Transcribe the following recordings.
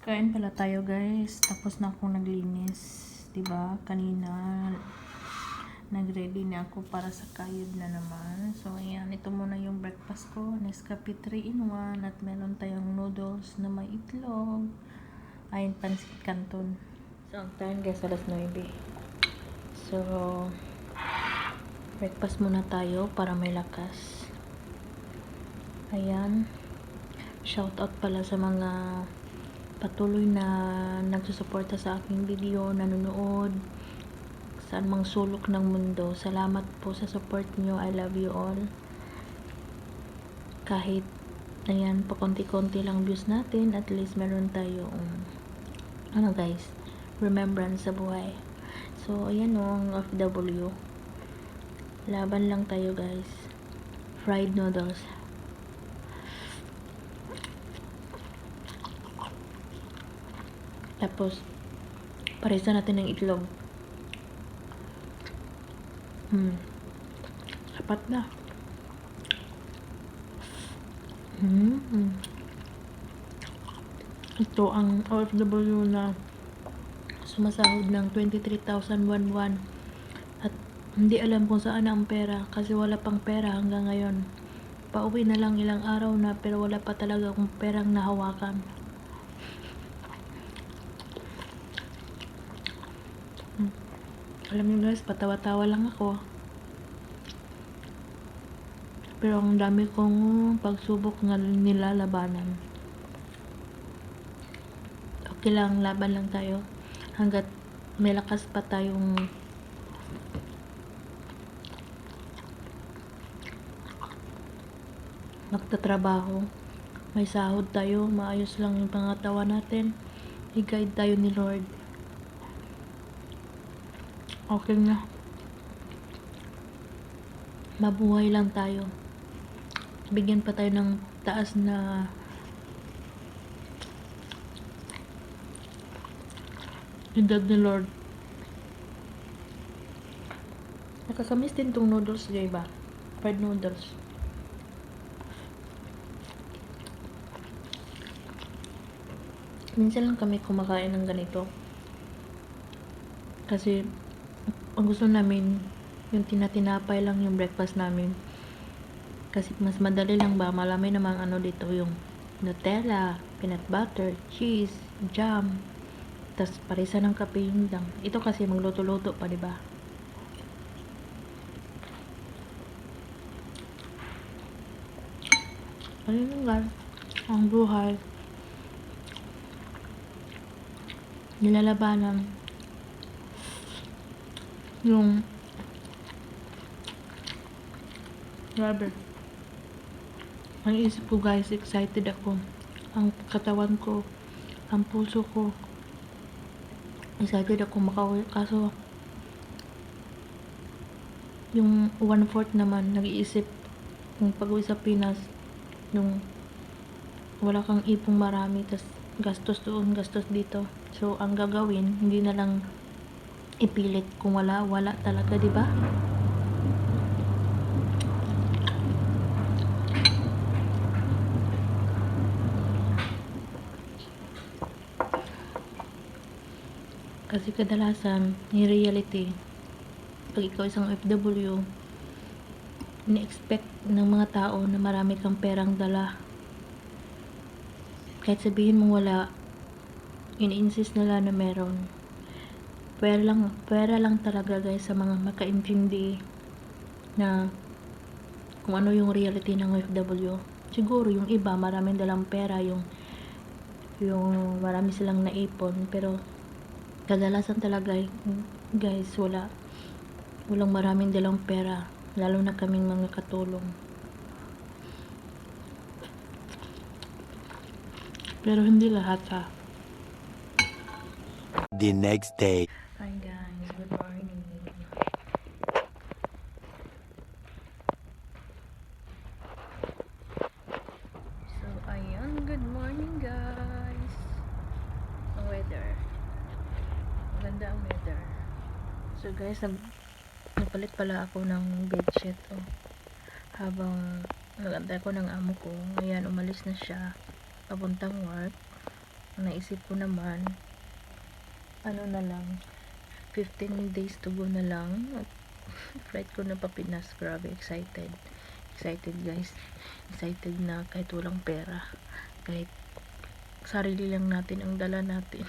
Kain pala tayo guys. Tapos na akong naglinis. Diba? Kanina nag-ready na ako para sa kayod na naman. So ayan, ito muna yung breakfast ko. Nescafe 3 in 1 at meron tayong noodles na may itlog. Ayun, pansit canton. So ang time guys, alas 9. So breakfast muna tayo para may lakas. Ayan. Shout out pala sa mga patuloy na nagsusuporta sa aking video, nanonood saan mang sulok ng mundo. Salamat po sa support nyo. I love you all. Kahit ayan, pakonti-konti lang views natin, at least meron tayong guys, remembrance sa buhay. So ayan o, ang OFW, laban lang tayo guys. Fried noodles. Tapos parisa natin ng itlog. Sapat na. Ito ang OFW na sumasahod ng 23,000 at hindi alam kung saan ang pera kasi wala pang pera hanggang ngayon. Pauwi na lang ilang araw na pero wala pa talaga akong perang nahawakan. Alam niyo guys, patawa-tawa lang ako. Pero ang dami kong pagsubok na nilalabanan. Okay lang, laban lang tayo. Hanggat may lakas pa tayong magtatrabaho, may sahod tayo, maayos lang yung pangatawan natin, i-guide tayo ni Lord. Okay na. Mabuhay lang tayo. Bigyan pa tayo ng taas na edad ni Lord. Nakakamiss din tong noodles, diba? Fried noodles. Minsan lang kami kumakain ng ganito. Kasi ang gusto namin, yung tinatinapay lang yung breakfast namin. Kasi mas madali lang ba, malamay namang ano dito, yung Nutella, peanut butter, cheese, jam, tas parisa ng kape yun lang. Ito kasi magluto-luto pa, diba? Ayun guys, ang buhay. Nilalabanan. Yung grabe. Ang isip ko guys, excited ako. Ang katawan ko, ang puso ko, excited ako makauwi. Kaso, yung 1/4 naman, nag-iisip kung pag-uwi sa Pinas, yung wala kang ipong marami, tas gastos doon, gastos dito. So, ang gagawin, hindi na lang ipilit. Kung wala talaga, diba? Kasi kadalasan, ni reality, pag ikaw isang OFW, ni-expect ng mga tao na marami kang perang dala. Kahit sabihin mong wala, ini-insist nila na meron. Pera lang talaga guys sa mga makaintindi na kung ano yung reality ng OFW. Siguro yung iba maraming dalang pera, yung marami silang naipon, pero kadalasan talaga guys, walang maraming dalang pera, lalo na kaming mga katulong. Pero hindi lahat ha. The next day. Hi guys, good morning. So ayan, good morning guys. Ang weather, maganda ang weather. So guys, nagpalit pala ako ng bedsheet habang nagantay ko ng amo ko. Ayan, umalis na siya papuntang work. naisip ko naman, ano na lang, 15 days to go na lang. At flight ko na pa Pinas. Grabe, excited. Excited guys. Excited na kahit walang pera. Kahit sarili lang natin ang dala natin.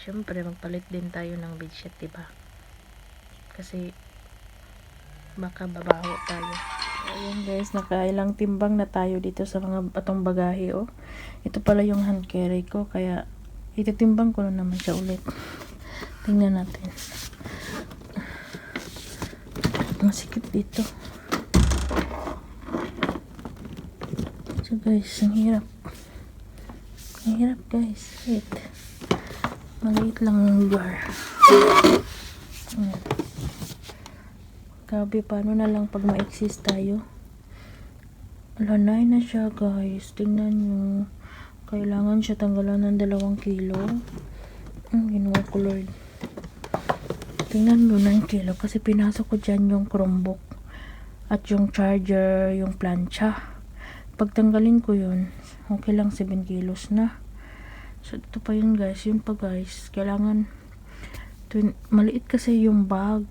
Syempre, magpalit din tayo ng bedsheet, diba? Kasi, baka babaho tayo. Ayan guys, nakailang timbang na tayo dito sa mga atong bagahe, oh. Ito pala yung hand carry ko, kaya ititimbang ko na naman siya ulit. Tingnan natin. Masikip dito. So guys, ang hirap. Ang hirap guys. Wait. Maliit lang ang lugar. Grabe, paano na lang pag ma-exist tayo? Lanay na siya guys. Tingnan nyo. Kailangan siya tanggalan ng 2 kilo. Ginawa ko Lord. Tingnan mo 9 kilo. Kasi pinasok ko dyan yung Chromebook. At yung charger, yung plancha. Pagtanggalin ko yun, okay lang 7 kilos na. So ito pa yun guys. Yun pa guys. Kailangan maliit kasi yung bag.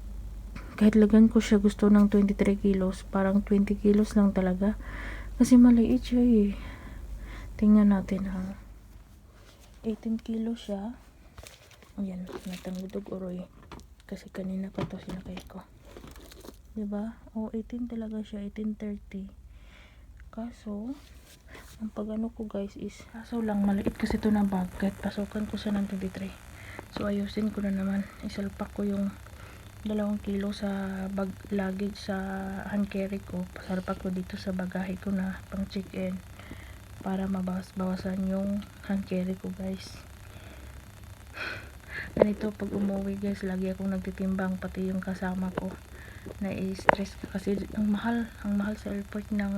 Kahit lagan ko siya, gusto ng 23 kilos. Parang 20 kilos lang talaga. Kasi maliit siya eh. Tingnan natin ha. 18 kilos siya. Ayan, natangudog uroy. Kasi kanina pa to sinakay ko. Diba? O, 18 talaga siya. 18.30. Kaso, ang pag-ano ko guys is, kaso lang, maliit kasi to na bag. Kahit pasukan ko siya ng 23. So, ayusin ko na naman. Isalpak ko yung 2 kilo sa bag luggage sa hand carry ko. Pasarpak ko dito sa bagahe ko na pang check-in para mabawas-bawasan yung hand carry ko guys. Ganito pag umuwi guys, lagi akong nagtitimbang, pati yung kasama ko. Na-stress kasi ang mahal sa airport ng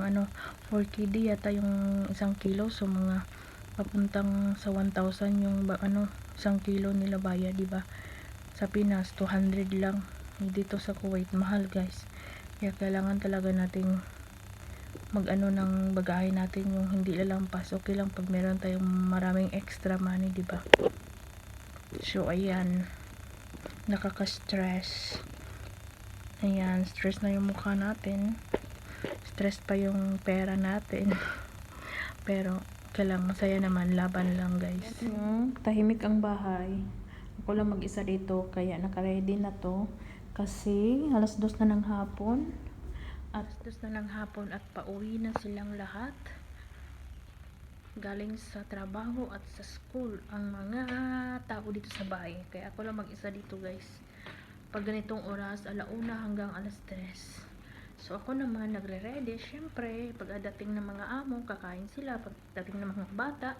4KD yata yung 1 kilo. So mga papuntang sa 1,000 yung 1 kilo nila bayad, diba? Sa Pinas 200 lang. Dito sa Kuwait mahal guys. Kaya kailangan talaga nating ng bagahe natin yung hindi lalampas. Okay lang pag meron tayong maraming extra money, diba? So ayan, nakaka-stress. Ayan, stress na yung mukha natin. Stress pa yung pera natin. Pero kailangan masaya naman, laban lang guys. Tahimik ang bahay. Ako lang mag-isa dito, kaya naka-ready na to. Kasi alas 2 na ng hapon. At pauwi na silang lahat. Galing sa trabaho at sa school ang mga tao dito sa bahay. Kaya ako lang mag-isa dito guys. Pag ganitong oras, 1:00 hanggang alas 3. So ako naman nagre-ready. Syempre, pagdating ng mga amo, kakain sila. Pagdating ng mga bata,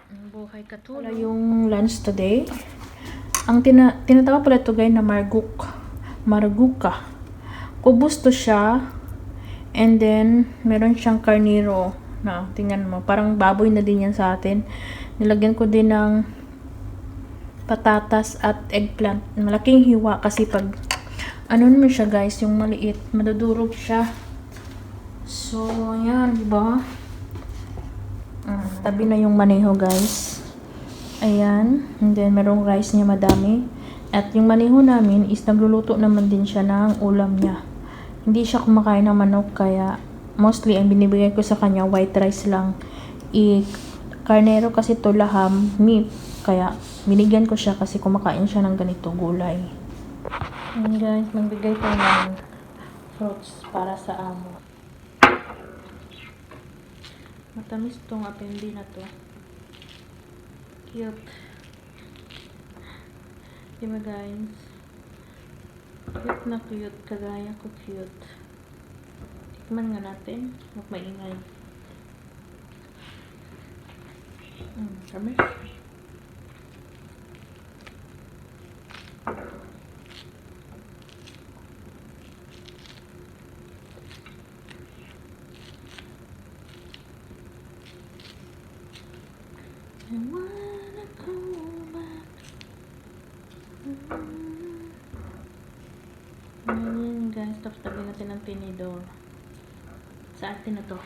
ang buhay katulong. Wala yung lunch today. Ang tinatawag pala ito guys na marguka. Kubos to siya. And then, meron siyang karniro. Na, tingnan mo. Parang baboy na din yan sa atin. Nilagyan ko din ng patatas at eggplant. Malaking hiwa kasi pag naman siya guys, yung maliit, madudurog siya. So, ayan, diba? Tabi na yung maneho guys. Ayan. And then, merong rice niya madami. At yung maneho namin is nagluluto naman din siya ng ulam niya. Hindi siya kumakain ng manok, kaya mostly ang binibigay ko sa kanya white rice lang. Karnero kasi to laham, meat. Kaya binigyan ko siya kasi kumakain siya ng ganito gulay. And guys, magbigay tayo ng fruits para sa amo. Matamis tong apendi na to. Cute. Diba guys? Cute na cute. Kagaya ko cute. Tikman nga natin. Huwag maingay. Sabi? I wanna go back. Ayan guys, tapos tabi natin ang tinidor. Sa atin na to.